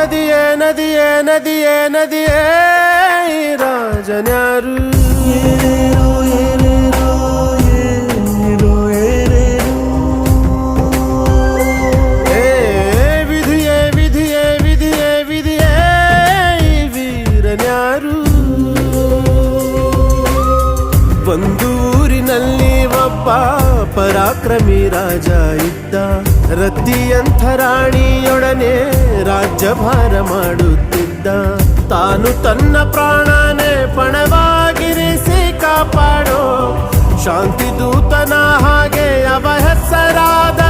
ನದಿಯೇ ನದಿಯೇ ನದಿಯೇ ನದಿಯೇ ರಾಜನ್ಯಾರು ಏನೇನೋ ಏನೇನೋ ಏನೇನೋ ಏನೇನೋ ವಿಧಿಯೇ ವಿಧಿಯೇ ವಿಧಿಯೇ ವಿಧಿಯೇ ವೀರನ್ಯಾರು ಒಂದೂರಿನಲ್ಲಿ ಒಬ್ಬ ಪರಾಕ್ರಮಿ ರಾಜ ಇದ್ದ ರತಿಯಂಥ ರಾಣಿಯೊಡನೆ ರಾಜ್ಯಭಾರ ಮಾಡುತ್ತಿದ್ದ ತಾನು ತನ್ನ ಪ್ರಾಣನೇ ಪಣವಾಗಿರಿಸಿ ಕಾಪಾಡೋ ಶಾಂತಿ ದೂತನ ಹಾಗೆ ಅವ ಹೆಸರಾದ